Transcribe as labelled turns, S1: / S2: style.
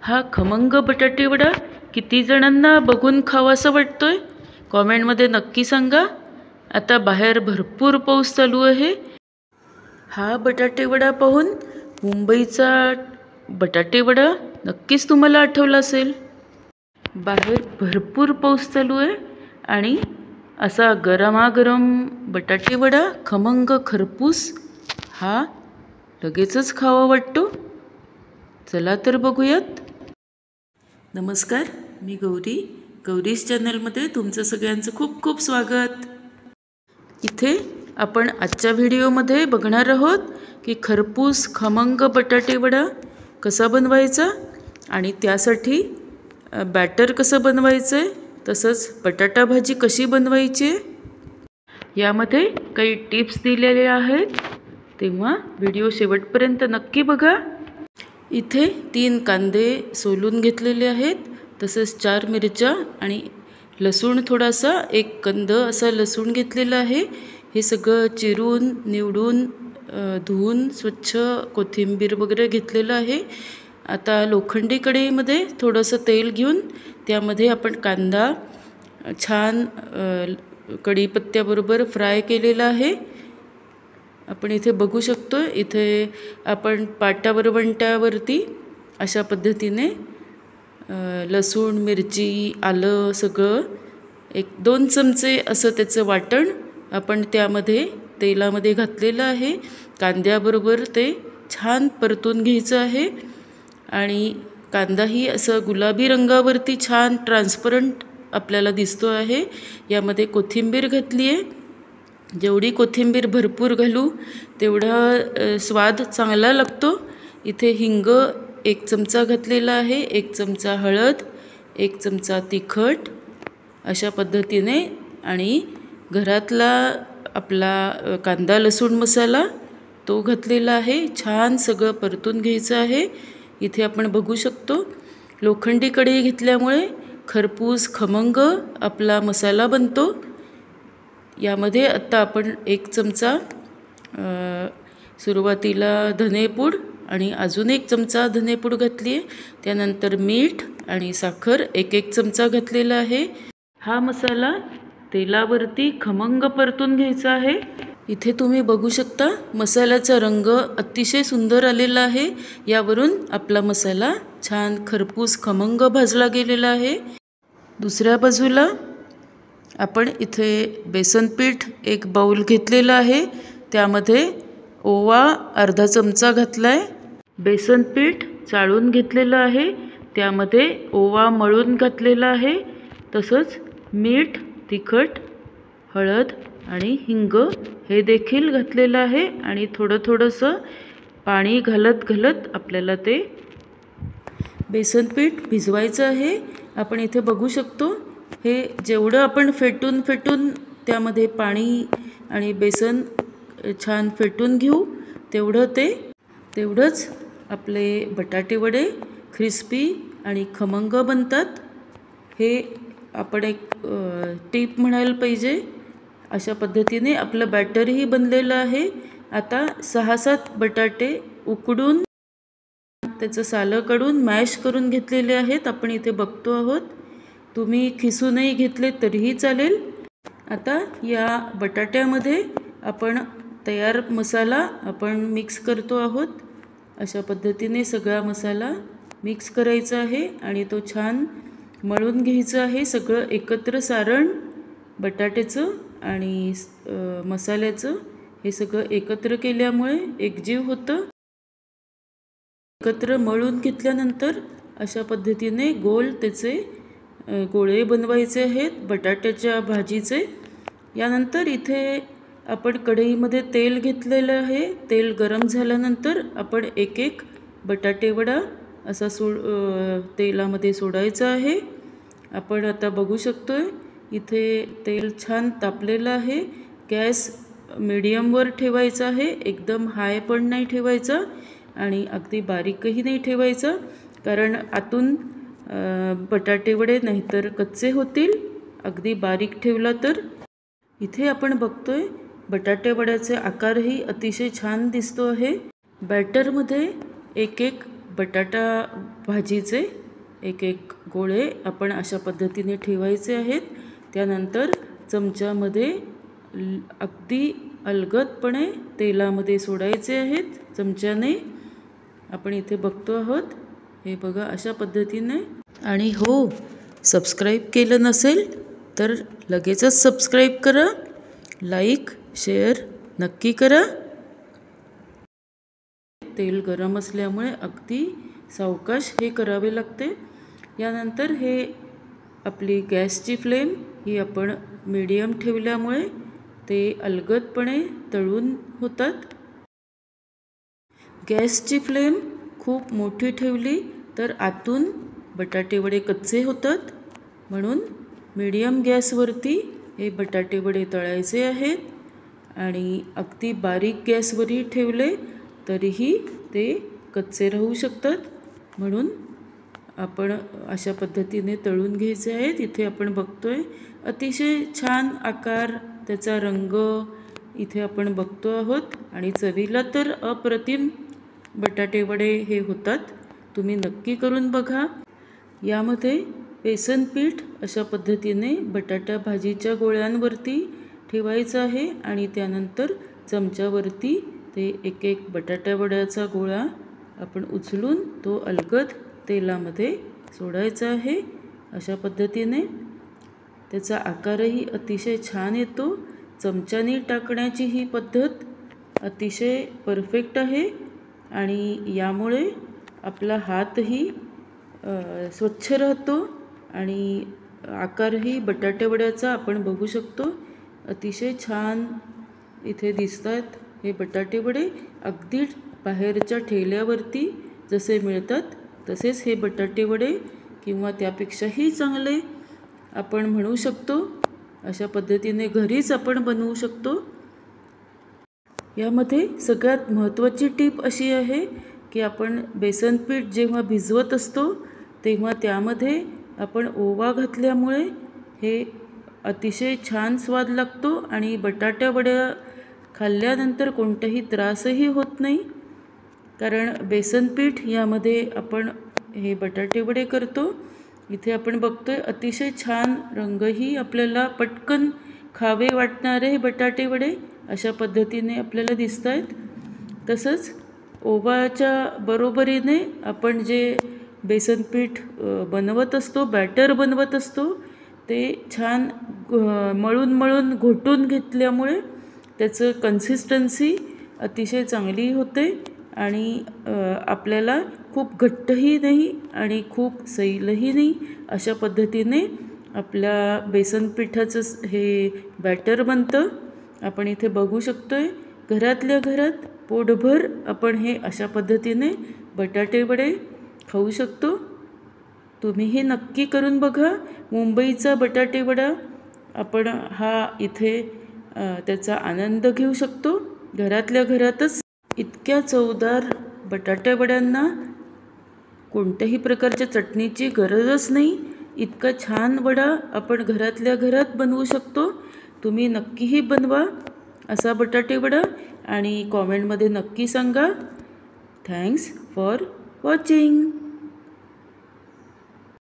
S1: हा खमंग बटाटे वडा किती जणांना बघून खावासा वाटतोय कॉमेंटमध्ये नक्की सांगा। आता बाहेर भरपूर पाऊस चालू आहे। हा बटाटे वडा पाहून मुंबईचा बटाटे वडा नक्कीच तुम्हाला आठवला असेल। बाहेर भरपूर पाऊस चालू आहे आणि असा गरमागरम बटाटे वडा खमंग खरपूस हा लगेचच खावा वाटतो। चला तर बघूयात। नमस्कार, मी गौरीज चॅनलमध्ये तुमचं सगळ्यांचं खूप खूप स्वागत। इथे आपण आजच्या व्हिडिओमध्ये बघणार आहोत की खरपूस खमंग बटाटे वडा कसा बनवायचा आणि त्यासाठी बॅटर कसं बनवायचं आहे, तसंच बटाटा भाजी कशी बनवायची यामध्ये काही टिप्स दिलेल्या आहेत, तेव्हा व्हिडिओ शेवटपर्यंत नक्की बघा। इथे 3 कांदे सोलून घेतलेले आहेत, तसंच 4 मिरच्या आणि लसूण थोडासा, 1 कंद असा लसूण घेतलेला आहे। हे सगळं चिरून निवडून धुवून स्वच्छ कोथिंबीर वगैरे घेतलेलं आहे। आता लोखंडी कढईमध्ये थोडंसं तेल घेऊन त्यामध्ये आपण कांदा छान कढीपत्त्याबरोबर फ्राय केलेला आहे। आपण इथे बघू शकतो, इथे आपण पाटावर वंट्यावरती अशा पद्धतीने लसूण मिरची आलं सगळं 1-2 चमचे असं त्याचं वाटण आपण त्यामध्ये तेलामध्ये घातलेलं आहे। कांद्याबरोबर ते छान परतून घ्यायचं आहे आणि कांदाही असं गुलाबी रंगावरती छान ट्रान्सपरंट आपल्याला दिसतो आहे। यामध्ये कोथिंबीर घातली आहे। जेवढी कोथिंबीर भरपूर घालू तेवढा स्वाद चांगला लागतो। इथे हिंग 1 चमचा घातलेला आहे, 1 चमचा हळद, 1 चमचा तिखट अशा पद्धतीने आणि घरातला आपला कांदा लसूण मसाला तो घातलेला आहे। छान सगळं परतून घ्यायचं आहे। इथे आपण बघू शकतो लोखंडी कढई घेतल्यामुळे खरपूस खमंग आपला मसाला बनतो। यामध्ये आता आपण 1 चमचा सुरुवातीला धनेपूड आणि अजून 1 चमचा धनेपूड घातली आहे। त्यानंतर मीठ आणि साखर 1-1 चमचा घातलेला आहे। हा मसाला तेलावरती खमंग परतून घ्यायचा आहे। इथे तुम्ही बघू शकता मसाल्याचा रंग अतिशय सुंदर आलेला आहे। यावरून आपला मसाला छान खरपूस खमंग भाजला गेलेला आहे। दुसऱ्या बाजूला आपण इथे बेसन पीठ 1 बाउल घेतलेला आहे, त्यामध्ये ओवा अर्धा चमचा घातलाय। बेसन पीठ चाळून घेतलेलं आहे, त्यामध्ये ओवा मळून घातलेला आहे। तसंच मीठ, तिखट, हळद आणि हिंग हे देखील घातलेलं आहे आणि थोडंसं पाणी घालत आपल्याला ते बेसन पीठ भिजवायचं आहे। आपण इथे बघू शकतो हे जेवढं आपण फेटून त्यामध्ये पाणी आणि बेसन छान फेटून घेऊ तेवढंच आपले बटाटे वडे क्रिस्पी आणि खमंग बनतात। हे आपण एक टीप म्हणायला पाहिजे। अशा पद्धतीने आपलं बॅटरही बनलेलं आहे। आता 6-7 बटाटे उकडून त्याचं सालं काढून मॅश करून घेतलेले आहेत, आपण इथे बघतो आहोत। तुम्ही खिसूनही घेतले तरीही चालेल। आता या बटाट्यामध्ये आपण तयार मसाला आपण मिक्स करतो आहोत। अशा पद्धतीने सगळा मसाला मिक्स करायचा आहे आणि तो छान मळून घ्यायचा आहे। सगळं एकत्र सारण बटाट्याचं आणि मसाल्याचं हे सगळं एकत्र केल्यामुळे एकजीव होतं। एकत्र मळून घेतल्यानंतर अशा पद्धतीने गोल त्याचे गोळे बनवायचे आहेत बटाट्याच्या भाजीचे। यानंतर इथे आपण कढईमध्ये तेल घेतलेलं आहे। तेल गरम झाल्यानंतर आपण 1-1 बटाटे वडा असा तेलामध्ये सोडायचा आहे। आपण आता बघू शकतोय इथे तेल छान तापलेलं आहे। गॅस मीडियमवर ठेवायचा आहे, एकदम हाय पण नाही ठेवायचा आणि अगदी बारीकही नाही ठेवायचा, कारण आतून बटाटे वडे नाहीतर कच्चे होतील अगदी बारीक ठेवला तर। इथे आपण बघतोय बटाटे वड्याचे आकारही अतिशय छान दिसतो आहे। बॅटरमध्ये 1-1 बटाटा भाजीचे एक एक गोळे आपण अशा पद्धतीने ठेवायचे आहेत. त्यानंतर चमच्यामध्ये अगदी अलगदपणे तेलामध्ये सोडायचे आहेत चमच्याने. आपण इथे बघतो आहोत, हे बघा अशा पद्धतीने. आणि हो, सबस्क्राईब केलं नसेल तर लगेचच सबस्क्राईब करा, लाईक शेअर नक्की करा. तेल गरम असल्यामुळे अगदी सावकाश हे करावे लागते. यानंतर हे आपली गॅसची फ्लेम ही आपण मीडियम ठेवल्यामुळे ते अलगदपणे तळून होतात. गॅसची फ्लेम खूप मोठी ठेवली तर आतून बटाटे वडे कच्चे होतात. म्हणून मीडियम गॅसवरती हे बटाटे वडे तळायचे आहेत. आणि अगदी बारीक गॅसवरही ठेवले तरीही ते कच्चे राहू शकतात. म्हणून आपण अशा पद्धतीने तळून घ्यायचे आहेत. इथे आपण बघतोय अतिशय छान आकार, त्याचा रंग इथे आपण बघतो आहोत. आणि चवीला तर अप्रतिम बटाटे वडे हे होतात. तुम्ही नक्की करून बघा. यामध्ये बेसन पीठ अशा पद्धतीने बटाटा भाजीच्या गोळ्यांवरती ठेवायचं आहे आणि त्यानंतर चमच्यावरती ते एक एक बटाटा वड्याचा गोळा आपण उचलून तो अलगद तेलामध्ये सोडायचा आहे. अशा पद्धतीने त्याचा आकारही अतिशय छान येतो. चमच्याने टाकण्याची ही पद्धत अतिशय परफेक्ट आहे आणि यामुळे आपला हातही स्वच्छ राहतो आणि आकारही बटाटे वड्याचा आपण बघू शकतो. अतिशय छान इथे दिसतात हे बटाटे वडे. अगदी बाहेरच्या ठेल्यावरती जसे मिळतात तसेच हे बटाटे वडे किंवा त्यापेक्षाही चांगले आपण म्हणू शकतो. अशा पद्धतीने घरीच आपण बनवू शकतो. यामध्ये सगळ्यात महत्त्वाची टीप अशी आहे की आपण बेसन पीठ जेव्हा भिजवत असतो तेव्हा त्यामध्ये आपण ओवा घातल्यामुळे हे अतिशय छान स्वाद लागतो आणि बटाट्या वड्या खाल्ल्यानंतर कोणताही त्रासही होत नाही. कारण बेसन पीठ यामध्ये आपण हे बटाटे वडे करतो. इथे आपण बघतोय अतिशय छान रंगही, आपल्याला पटकन खावे वाटणारे हे बटाटे वडे अशा पद्धतीने आपल्याला दिसत आहेत. तसंच ओवाच्या बरोबरीने आपण जे बेसन पीठ बनवत असतो, बॅटर बनवत असतो, ते छान मळून मळून घोटून घेतल्यामुळे त्याचं कन्सिस्टन्सी अतिशय चांगली होते आणि आपल्याला खूप घट्टही नाही आणि खूप सैलही नाही. अशा पद्धतीने आपल्या बेसन पिठाचं हे बॅटर बनतं. आपण इथे बघू शकतोय. घरातल्या घरात पोटभर आपण हे अशा पद्धतीने बटाटे वडे खाऊ शकतो. तुम्हीही नक्की करून बघा. मुंबईचा बटाटे वडा आपण हा इथे त्याचा आनंद घेऊ शकतो. घरातल्या घरातच इतक्या चवदार बटाटे वड्यांना कोणत्याही प्रकारच्या चटणीची गरजच नाही. इतका छान वडा आपण घरातल्या घरात बनवू शकतो. तुम्ही नक्कीही बनवा असा बटाटे वडा आणि कॉमेंटमध्ये नक्की सांगा. Thanks for watching.